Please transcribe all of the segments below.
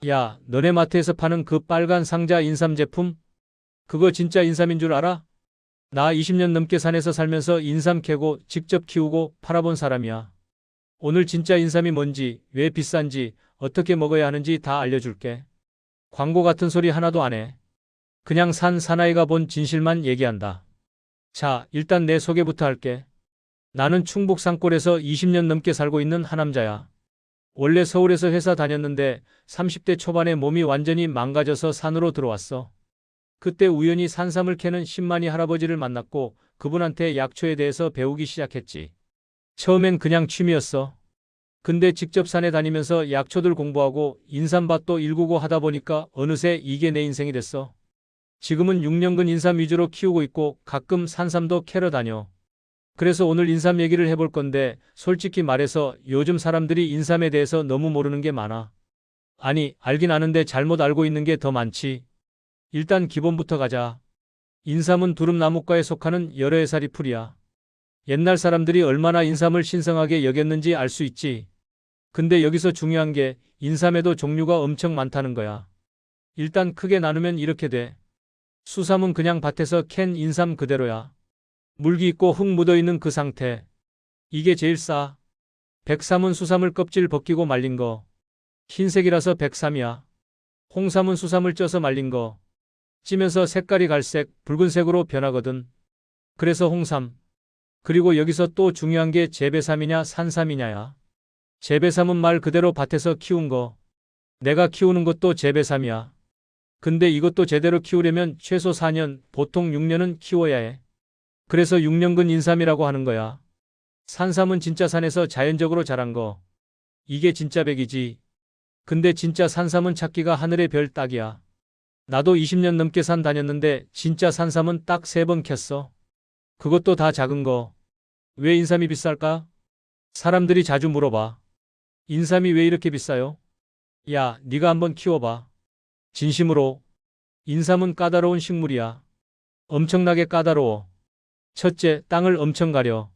야, 너네 마트에서 파는 그 빨간 상자 인삼 제품? 그거 진짜 인삼인 줄 알아? 나 20년 넘게 산에서 살면서 인삼 캐고 직접 키우고 팔아본 사람이야. 오늘 진짜 인삼이 뭔지, 왜 비싼지, 어떻게 먹어야 하는지 다 알려줄게. 광고 같은 소리 하나도 안 해. 그냥 산 사나이가 본 진실만 얘기한다. 자, 일단 내 소개부터 할게. 나는 충북 산골에서 20년 넘게 살고 있는 하남자야. 원래 서울에서 회사 다녔는데 30대 초반에 몸이 완전히 망가져서 산으로 들어왔어. 그때 우연히 산삼을 캐는 신만이 할아버지를 만났고 그분한테 약초에 대해서 배우기 시작했지. 처음엔 그냥 취미였어. 근데 직접 산에 다니면서 약초들 공부하고 인삼밭도 일구고 하다 보니까 어느새 이게 내 인생이 됐어. 지금은 6년근 인삼 위주로 키우고 있고 가끔 산삼도 캐러 다녀. 그래서 오늘 인삼 얘기를 해볼 건데 솔직히 말해서 요즘 사람들이 인삼에 대해서 너무 모르는 게 많아. 아니, 알긴 아는데 잘못 알고 있는 게 더 많지. 일단 기본부터 가자. 인삼은 두릅나무과에 속하는 여러 해살이 풀이야. 옛날 사람들이 얼마나 인삼을 신성하게 여겼는지 알 수 있지. 근데 여기서 중요한 게 인삼에도 종류가 엄청 많다는 거야. 일단 크게 나누면 이렇게 돼. 수삼은 그냥 밭에서 캔 인삼 그대로야. 물기 있고 흙 묻어있는 그 상태. 이게 제일 싸. 백삼은 수삼을 껍질 벗기고 말린 거. 흰색이라서 백삼이야. 홍삼은 수삼을 쪄서 말린 거. 찌면서 색깔이 갈색, 붉은색으로 변하거든. 그래서 홍삼. 그리고 여기서 또 중요한 게 재배삼이냐 산삼이냐야. 재배삼은 말 그대로 밭에서 키운 거. 내가 키우는 것도 재배삼이야. 근데 이것도 제대로 키우려면 최소 4년, 보통 6년은 키워야 해. 그래서 6년근 인삼이라고 하는 거야. 산삼은 진짜 산에서 자연적으로 자란 거. 이게 진짜 백이지. 근데 진짜 산삼은 찾기가 하늘의 별 따기야. 나도 20년 넘게 산 다녔는데 진짜 산삼은 딱 3번 캤어. 그것도 다 작은 거. 왜 인삼이 비쌀까? 사람들이 자주 물어봐. 인삼이 왜 이렇게 비싸요? 야, 네가 한번 키워봐. 진심으로. 인삼은 까다로운 식물이야. 엄청나게 까다로워. 첫째, 땅을 엄청 가려.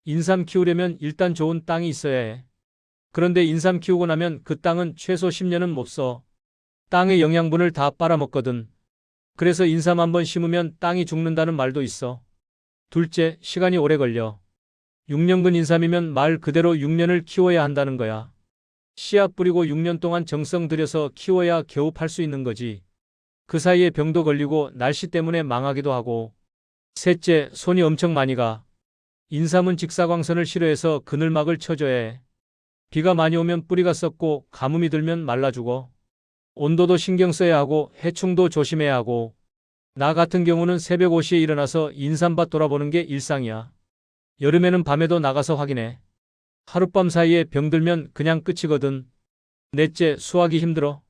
인삼 키우려면 일단 좋은 땅이 있어야 해. 그런데 인삼 키우고 나면 그 땅은 최소 10년은 못 써. 땅의 영양분을 다 빨아먹거든. 그래서 인삼 한번 심으면 땅이 죽는다는 말도 있어. 둘째, 시간이 오래 걸려. 6년근 인삼이면 말 그대로 6년을 키워야 한다는 거야. 씨앗 뿌리고 6년 동안 정성 들여서 키워야 겨우 팔 수 있는 거지. 그 사이에 병도 걸리고 날씨 때문에 망하기도 하고. 셋째, 손이 엄청 많이 가. 인삼은 직사광선을 싫어해서 그늘막을 쳐줘야 해. 비가 많이 오면 뿌리가 썩고 가뭄이 들면 말라 죽어. 온도도 신경 써야 하고 해충도 조심해야 하고. 나 같은 경우는 새벽 5시에 일어나서 인삼밭 돌아보는 게 일상이야. 여름에는 밤에도 나가서 확인해. 하룻밤 사이에 병들면 그냥 끝이거든. 넷째, 수확이 힘들어.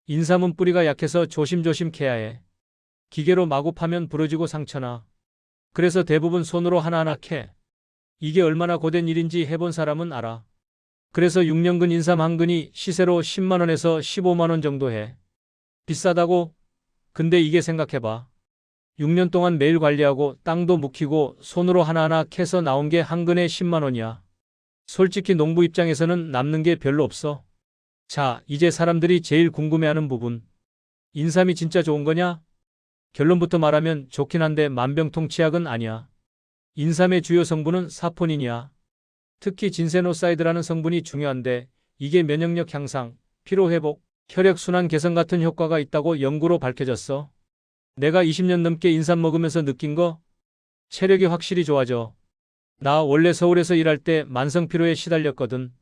인삼은 뿌리가 약해서 조심조심 캐야 해. 기계로 마구 파면 부러지고 상처나. 그래서 대부분 손으로 하나하나 캐. 이게 얼마나 고된 일인지 해본 사람은 알아. 그래서 6년근 인삼 한 근이 시세로 10만 원에서 15만 원 정도 해. 비싸다고? 근데 이게 생각해봐. 6년 동안 매일 관리하고 땅도 묵히고 손으로 하나하나 캐서 나온 게 한 근에 10만 원이야. 솔직히 농부 입장에서는 남는 게 별로 없어. 자, 이제 사람들이 제일 궁금해하는 부분. 인삼이 진짜 좋은 거냐? 결론부터 말하면 좋긴 한데 만병통치약은 아니야. 인삼의 주요 성분은 사포닌이야. 특히 진세노사이드라는 성분이 중요한데 이게 면역력 향상, 피로회복, 혈액순환 개선 같은 효과가 있다고 연구로 밝혀졌어. 내가 20년 넘게 인삼 먹으면서 느낀 거? 체력이 확실히 좋아져. 나 원래 서울에서 일할 때 만성피로에 시달렸거든.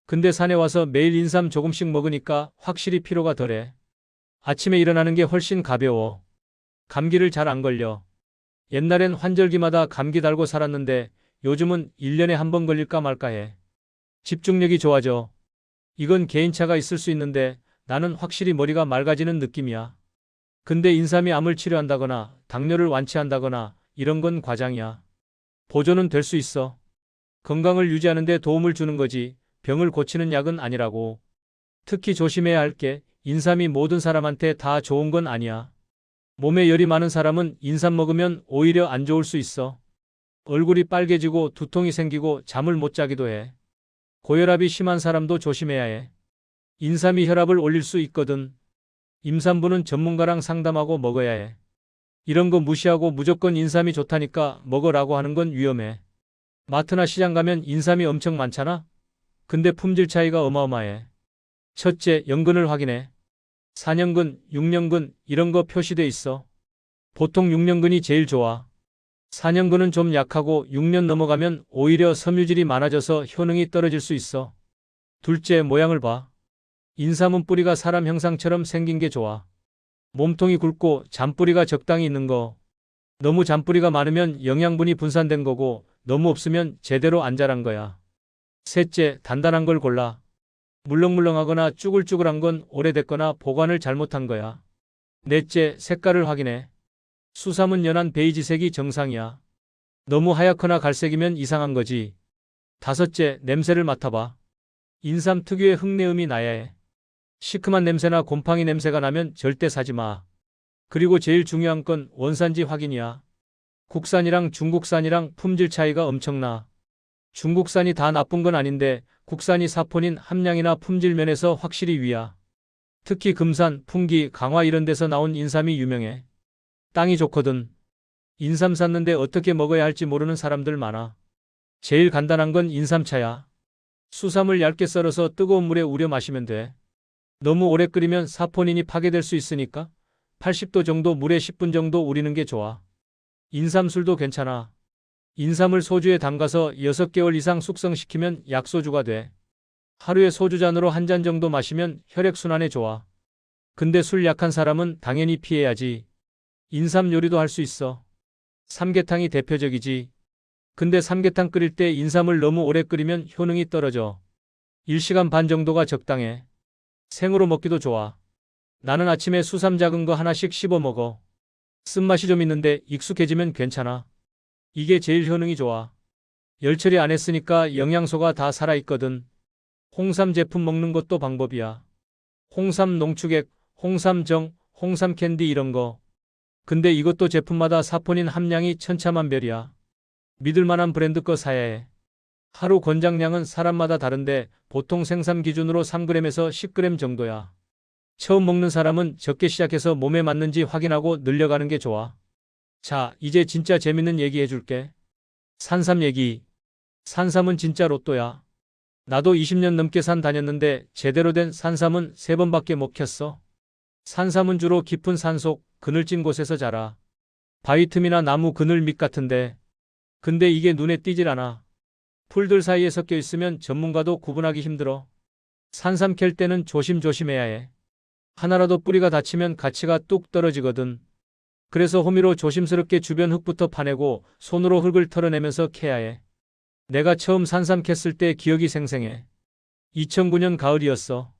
근데 산에 와서 매일 인삼 조금씩 먹으니까 확실히 피로가 덜해. 아침에 일어나는 게 훨씬 가벼워. 감기를 잘 안 걸려. 옛날엔 환절기마다 감기 달고 살았는데 요즘은 1년에 한 번 걸릴까 말까 해. 집중력이 좋아져. 이건 개인차가 있을 수 있는데 나는 확실히 머리가 맑아지는 느낌이야. 근데 인삼이 암을 치료한다거나 당뇨를 완치한다거나 이런 건 과장이야. 보조는 될 수 있어. 건강을 유지하는 데 도움을 주는 거지 병을 고치는 약은 아니라고. 특히 조심해야 할 게 인삼이 모든 사람한테 다 좋은 건 아니야. 몸에 열이 많은 사람은 인삼 먹으면 오히려 안 좋을 수 있어. 얼굴이 빨개지고 두통이 생기고 잠을 못 자기도 해. 고혈압이 심한 사람도 조심해야 해. 인삼이 혈압을 올릴 수 있거든. 임산부는 전문가랑 상담하고 먹어야 해. 이런 거 무시하고 무조건 인삼이 좋다니까 먹으라고 하는 건 위험해. 마트나 시장 가면 인삼이 엄청 많잖아? 근데 품질 차이가 어마어마해. 첫째, 연근을 확인해. 4년근, 6년근 이런 거 표시돼 있어. 보통 6년근이 제일 좋아. 4년근은 좀 약하고 6년 넘어가면 오히려 섬유질이 많아져서 효능이 떨어질 수 있어. 둘째, 모양을 봐. 인삼은 뿌리가 사람 형상처럼 생긴 게 좋아. 몸통이 굵고 잔뿌리가 적당히 있는 거. 너무 잔뿌리가 많으면 영양분이 분산된 거고 너무 없으면 제대로 안 자란 거야. 셋째, 단단한 걸 골라. 물렁물렁하거나 쭈글쭈글한 건 오래됐거나 보관을 잘못한 거야. 넷째, 색깔을 확인해. 수삼은 연한 베이지색이 정상이야. 너무 하얗거나 갈색이면 이상한 거지. 다섯째, 냄새를 맡아봐. 인삼 특유의 흙내음이 나야 해. 시큼한 냄새나 곰팡이 냄새가 나면 절대 사지 마. 그리고 제일 중요한 건 원산지 확인이야. 국산이랑 중국산이랑 품질 차이가 엄청나. 중국산이 다 나쁜 건 아닌데 국산이 사포닌 함량이나 품질 면에서 확실히 위야. 특히 금산, 풍기, 강화 이런 데서 나온 인삼이 유명해. 땅이 좋거든. 인삼 샀는데 어떻게 먹어야 할지 모르는 사람들 많아. 제일 간단한 건 인삼차야. 수삼을 얇게 썰어서 뜨거운 물에 우려 마시면 돼. 너무 오래 끓이면 사포닌이 파괴될 수 있으니까 80도 정도 물에 10분 정도 우리는 게 좋아. 인삼술도 괜찮아. 인삼을 소주에 담가서 6개월 이상 숙성시키면 약소주가 돼. 하루에 소주잔으로 한 잔 정도 마시면 혈액순환에 좋아. 근데 술 약한 사람은 당연히 피해야지. 인삼 요리도 할 수 있어. 삼계탕이 대표적이지. 근데 삼계탕 끓일 때 인삼을 너무 오래 끓이면 효능이 떨어져. 1시간 반 정도가 적당해. 생으로 먹기도 좋아. 나는 아침에 수삼 작은 거 하나씩 씹어 먹어. 쓴맛이 좀 있는데 익숙해지면 괜찮아. 이게 제일 효능이 좋아. 열 처리 안 했으니까 영양소가 다 살아있거든. 홍삼 제품 먹는 것도 방법이야. 홍삼 농축액, 홍삼정, 홍삼 캔디 이런 거. 근데 이것도 제품마다 사포닌 함량이 천차만별이야. 믿을 만한 브랜드 거 사야 해. 하루 권장량은 사람마다 다른데 보통 생산 기준으로 3g에서 10g 정도야. 처음 먹는 사람은 적게 시작해서 몸에 맞는지 확인하고 늘려가는 게 좋아. 자, 이제 진짜 재밌는 얘기 해줄게. 산삼 얘기. 산삼은 진짜 로또야. 나도 20년 넘게 산 다녔는데 제대로 된 산삼은 3번밖에 못 켰어. 산삼은 주로 깊은 산속, 그늘진 곳에서 자라. 바위 틈이나 나무 그늘 밑 같은데. 근데 이게 눈에 띄질 않아. 풀들 사이에 섞여 있으면 전문가도 구분하기 힘들어. 산삼 캘 때는 조심조심해야 해. 하나라도 뿌리가 다치면 가치가 뚝 떨어지거든. 그래서 호미로 조심스럽게 주변 흙부터 파내고 손으로 흙을 털어내면서 캐야 해. 내가 처음 산삼 캤을 때 기억이 생생해. 2009년 가을이었어.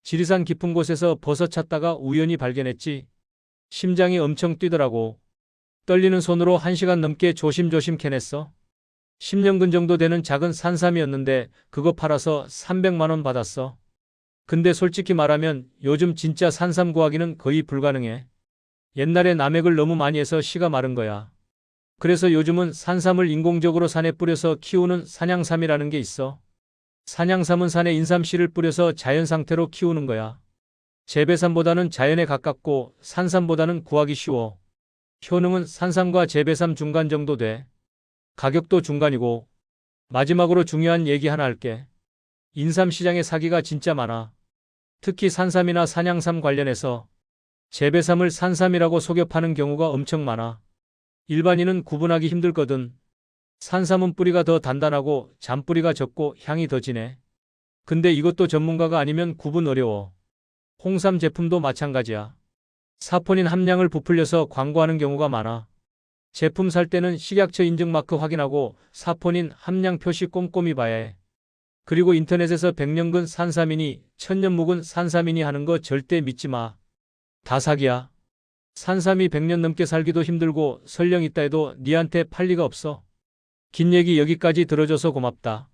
지리산 깊은 곳에서 버섯 찾다가 우연히 발견했지. 심장이 엄청 뛰더라고. 떨리는 손으로 1시간 넘게 조심조심 캐냈어. 10년근 정도 되는 작은 산삼이었는데 그거 팔아서 300만 원 받았어. 근데 솔직히 말하면 요즘 진짜 산삼 구하기는 거의 불가능해. 옛날에 남획을 너무 많이 해서 씨가 마른 거야. 그래서 요즘은 산삼을 인공적으로 산에 뿌려서 키우는 산양삼이라는 게 있어. 산양삼은 산에 인삼씨를 뿌려서 자연 상태로 키우는 거야. 재배삼보다는 자연에 가깝고 산삼보다는 구하기 쉬워. 효능은 산삼과 재배삼 중간 정도 돼. 가격도 중간이고. 마지막으로 중요한 얘기 하나 할게. 인삼 시장에 사기가 진짜 많아. 특히 산삼이나 산양삼 관련해서 재배삼을 산삼이라고 속여 파는 경우가 엄청 많아. 일반인은 구분하기 힘들거든. 산삼은 뿌리가 더 단단하고 잔뿌리가 적고 향이 더 진해. 근데 이것도 전문가가 아니면 구분 어려워. 홍삼 제품도 마찬가지야. 사포닌 함량을 부풀려서 광고하는 경우가 많아. 제품 살 때는 식약처 인증 마크 확인하고 사포닌 함량 표시 꼼꼼히 봐야 해. 그리고 인터넷에서 100년근 산삼이니 1000년 묵은 산삼이니 하는 거 절대 믿지 마. 다 사기야. 산삼이 100년 넘게 살기도 힘들고 설령 있다 해도 니한테 팔 리가 없어. 긴 얘기 여기까지 들어줘서 고맙다.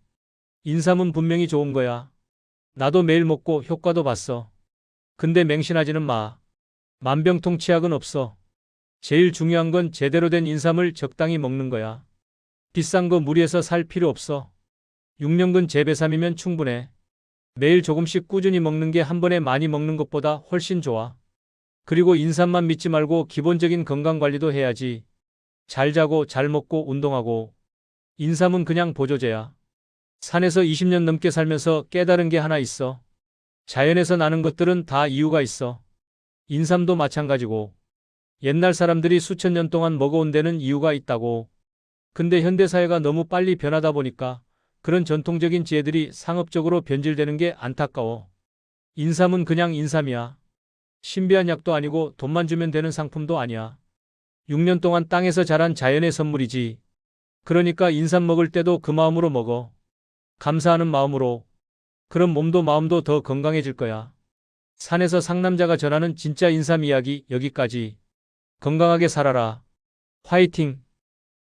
인삼은 분명히 좋은 거야. 나도 매일 먹고 효과도 봤어. 근데 맹신하지는 마. 만병통치약은 없어. 제일 중요한 건 제대로 된 인삼을 적당히 먹는 거야. 비싼 거 무리해서 살 필요 없어. 6년근 재배삼이면 충분해. 매일 조금씩 꾸준히 먹는 게 한 번에 많이 먹는 것보다 훨씬 좋아. 그리고 인삼만 믿지 말고 기본적인 건강 관리도 해야지. 잘 자고 잘 먹고 운동하고. 인삼은 그냥 보조제야. 산에서 20년 넘게 살면서 깨달은 게 하나 있어. 자연에서 나는 것들은 다 이유가 있어. 인삼도 마찬가지고. 옛날 사람들이 수천 년 동안 먹어온 데는 이유가 있다고. 근데 현대사회가 너무 빨리 변하다 보니까 그런 전통적인 지혜들이 상업적으로 변질되는 게 안타까워. 인삼은 그냥 인삼이야. 신비한 약도 아니고 돈만 주면 되는 상품도 아니야. 6년 동안 땅에서 자란 자연의 선물이지. 그러니까 인삼 먹을 때도 그 마음으로 먹어. 감사하는 마음으로. 그럼 몸도 마음도 더 건강해질 거야. 산에서 상남자가 전하는 진짜 인삼 이야기 여기까지. 건강하게 살아라. 화이팅!